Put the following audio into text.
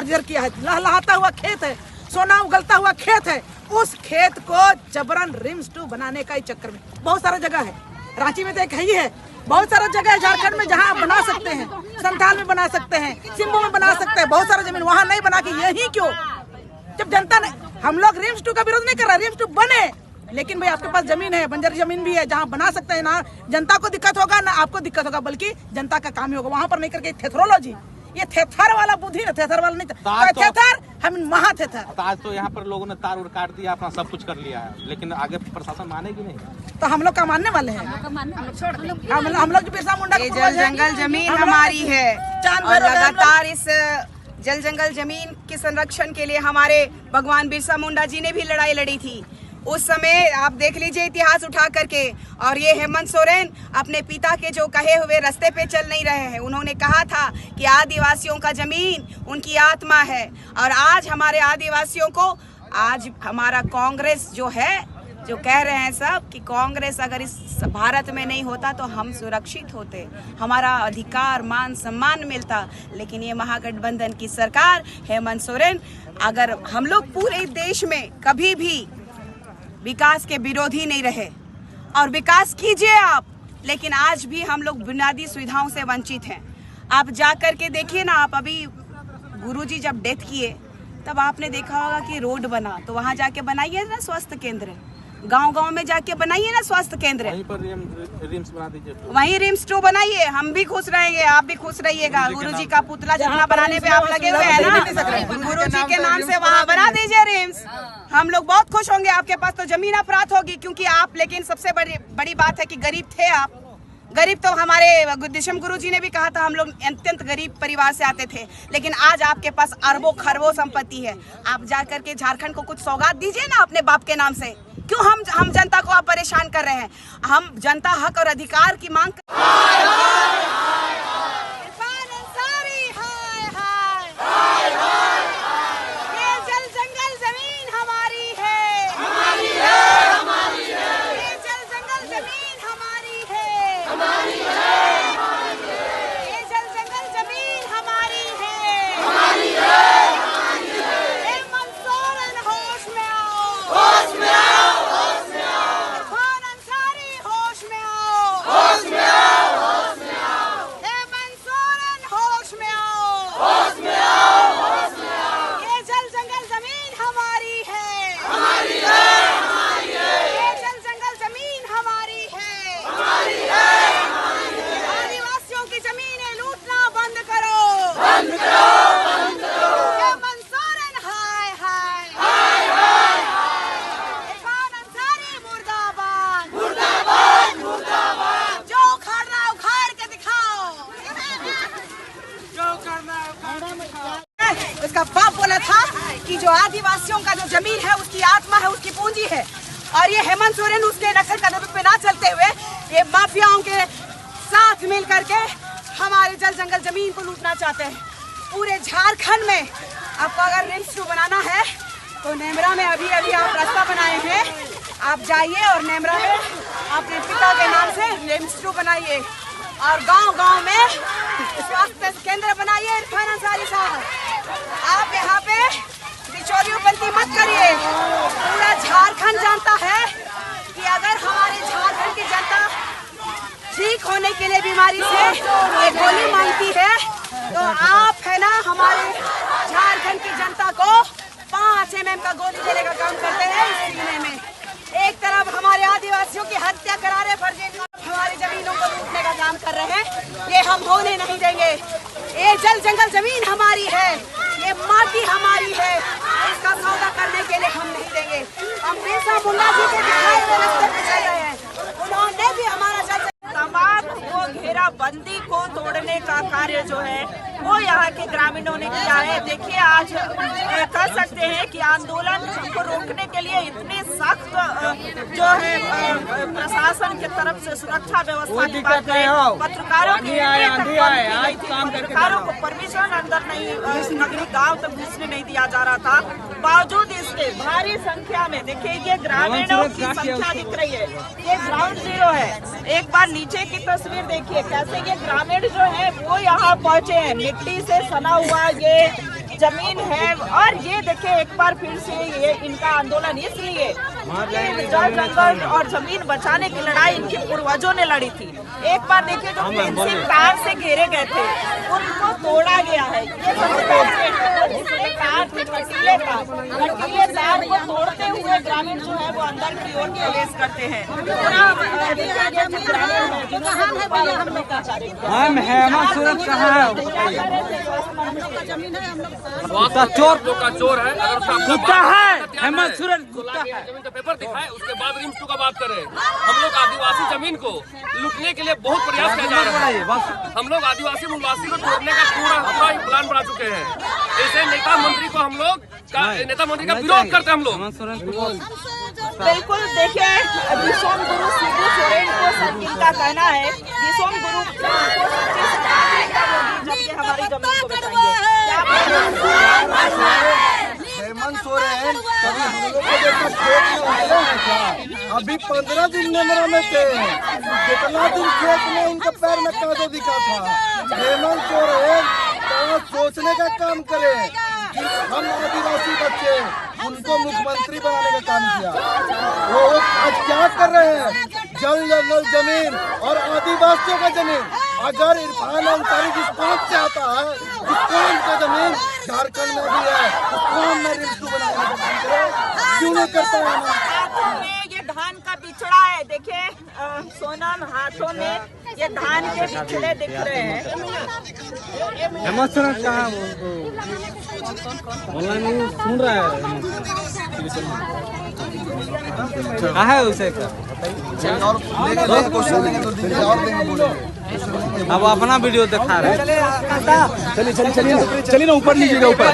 अर्जर किया है। लहलहाता हुआ खेत है, सोना उगलता हुआ खेत है, उस खेत को जबरन रिम्स 2 बनाने का ही चक्कर में बहुत सारा जगह है। रांची में तो एक ही है, बहुत सारा जगह है झारखंड में जहां बना सकते हैं, संथाल में बना सकते हैं, सिम्बू में बना सकते हैं, बहुत सारा जमीन वहां नहीं बना के यही क्यों? जब जनता ने, हम लोग रिम्स 2 का विरोध नहीं कर रहा, रिम्स 2 बने, लेकिन भाई आपके पास जमीन है, बंजर जमीन भी है जहाँ बना सकते हैं। ना जनता को दिक्कत होगा ना आपको दिक्कत होगा, बल्कि जनता का काम ही होगा। वहां पर नहीं करके थेथरोलॉजी, ये थेथर वाला बुद्धि ना, थेथर वाला नहीं, थेथर हम महा थेथर। आज तो यहाँ पर लोगों ने तार उड़ काट दिया, अपना सब कुछ कर लिया है, लेकिन आगे प्रशासन मानेगी नहीं। तो हम लोग का मानने वाले हैं, हम लोग बिरसा मुंडा ये जल जंगल जमीन हमारी है और लगातार इस जल जंगल जमीन के संरक्षण के लिए हमारे भगवान बिरसा मुंडा जी ने भी लड़ाई लड़ी थी। उस समय आप देख लीजिए इतिहास उठा करके, और ये हेमंत सोरेन अपने पिता के जो कहे हुए रास्ते पे चल नहीं रहे हैं। उन्होंने कहा था कि आदिवासियों का जमीन उनकी आत्मा है, और आज हमारे आदिवासियों को, आज हमारा कांग्रेस जो है, जो कह रहे हैं सब कि कांग्रेस अगर इस भारत में नहीं होता तो हम सुरक्षित होते, हमारा अधिकार मान सम्मान मिलता, लेकिन ये महागठबंधन की सरकार, हेमंत सोरेन, अगर हम लोग पूरे देश में कभी भी विकास के विरोधी नहीं रहे, और विकास कीजिए आप, लेकिन आज भी हम लोग बुनियादी सुविधाओं से वंचित हैं। आप जा कर के देखिए ना, आप अभी गुरुजी जब डेथ किए तब आपने देखा होगा कि रोड बना, तो वहां जाके बनाइए ना स्वास्थ्य केंद्र, गांव-गांव में जाके बनाइए ना स्वास्थ्य केंद्र, वहीं पर रिम्स बना दीजिए, वहीं रिम्स 2 बनाइए, हम भी खुश रहेंगे, आप भी खुश रहिएगा। गुरुजी का पुतला जितना बनाने पे आप लगे हुए हैं ना, गुरुजी के नाम से वहाँ बना दीजिए रिम्स, हम लोग बहुत खुश होंगे। आपके पास तो जमीन अफरात होगी क्योंकि आप, लेकिन सबसे बड़ी बात है कि गरीब थे आप, गरीब तो हमारे दिशम गुरुजी ने भी कहा था हम लोग अत्यंत गरीब परिवार से आते थे, लेकिन आज आपके पास अरबों खरबों संपत्ति है। आप जाकर के झारखंड को कुछ सौगात दीजिए ना अपने बाप के नाम से। क्यों हम जनता को आप परेशान कर रहे हैं? हम जनता हक और अधिकार की मांग इसका बाप बोला था कि जो आदिवासियों का जो जमीन है उसकी आत्मा है, उसकी पूंजी है, और ये हेमंत सोरेन उसके नक्शे कदम पे ना चलते हुए ये माफियाओं के साथ मिल करके हमारे जल जंगल जमीन को लूटना चाहते हैं। पूरे झारखंड में आपको अगर रिम्स 2 बनाना है तो नेमरा में अभी आप रास्ता बनाए हैं, आप जाइए और नेमरा में अपने पिता के नाम से रिम्स 2 बनाइए, और गांव-गांव में स्वास्थ्य केंद्र बनाइए। इरफान अंसारी साहब, आप यहाँ पे बिचौलियोंपंती मत करिए। पूरा झारखंड जानता है कि अगर हमारे झारखंड की जनता ठीक होने के लिए बीमारी से एक गोली मांगती है तो आप है ना हमारे झारखंड की जनता को 5 mm का गोली देने का काम करते हैं इस सीने में। एक तरफ हमारे आदिवासियों की हत्या करा रहे, फर्जी हमारी जमीनों को लूटने का काम कर रहे हैं, ये हम होने नहीं देंगे। ये जल जंगल जमीन हमारी है, ये माटी हमारी है, इसका सौदा करने के लिए हम नहीं देंगे। हम बिरसा मुंडा जी के दिखाए हुए रास्ते पे चल रहे हैं, उन्होंने भी हमारा जल तमाम वो घेराबंदी को तोड़ने का कार्य जो है वो यहाँ के ग्रामीणों ने किया है। देखिए आज कह सकते हैं कि आंदोलन को रोकने के लिए इतने सख्त जो है प्रशासन की तरफ से सुरक्षा व्यवस्था की बात करें, पत्रकारों को परमिशन अंदर नहीं, नगरी गांव तक घुसने नहीं दिया जा रहा था। बावजूद इसके भारी संख्या में, देखिए ये ग्रामीणों की संख्या दिख रही है, ये ग्राउंड जीरो है। एक बार नीचे की तस्वीर देखिए कैसे ये ग्रामीण जो है वो यहाँ पहुँचे हैं। मिट्टी से सना हुआ ये जमीन है। और ये देखिए एक बार फिर से ये इनका आंदोलन इसलिए कि जल जंगल और जमीन बचाने की लड़ाई इनके पूर्वजों ने लड़ी थी। एक बार देखिए जो फेंसिंग तार से घेरे गए थे उनको तोड़ा गया है। ये जिसमें तार कटीले तार को तोड़ते हुए ग्रामीण जो है वो अंदर की ओर प्रवेश करते हैं। हेमंत सोरेन कहाँ है? चोर है। कुत्ता है हेमंत सोरेन, कुत्ता है। जमीन का पेपर दिखाए, उसके बाद रिम्स 2 का बात करें। हम लोग आदिवासी जमीन को लूटने के लिए बहुत प्रयास किया जा रहा है। हम लोग आदिवासी मूलवासी को तोड़ने का पूरा ही प्लान बना चुके हैं। ऐसे नेता मंत्री को हम लोग नेता मंत्री का विरोध करते हैं हम लोग। बिल्कुल देखिए दिसोम गुरु शिबू सोरेन को सर्किल का कहना है दिसोम गुरु को सच्ची सत्ता होगी जब ये हमारी जमीन को बचाएंगे। हेमंत सोरेन कभी हम लोग को देखा खेत में उतरे हैं क्या? अभी 15 दिन नेमरा में थे, कितना दिन खेत में इनके पैर में कादो दिखा था। हेमंत सोरेन तो सोचने का काम करे कि हम आदिवासी बच्चे उनको मुख्यमंत्री बनाने का काम किया। वो आज क्या कर रहे हैं? जल जंगल जमीन और आदिवासियों का जमीन अगर इरफान अंसारी जिस कौम से आता है, उस कौम का जमीन झारखंड में भी है, उस कौम में रिम्स 2 बनाने का काम करे, क्यों नहीं करता है? ये धान का बिछड़ा है, देखिए सोनम हाथों में ये धान के बिछड़े दिख रहे हैं। हेमंत सोरेन कहाँ ऑनलाइन सुन रहा है? कहाँ है उसे का? अब अपना वीडियो दिखा रहे हैं। चलिए ना ऊपर लीजिएगा ऊपर।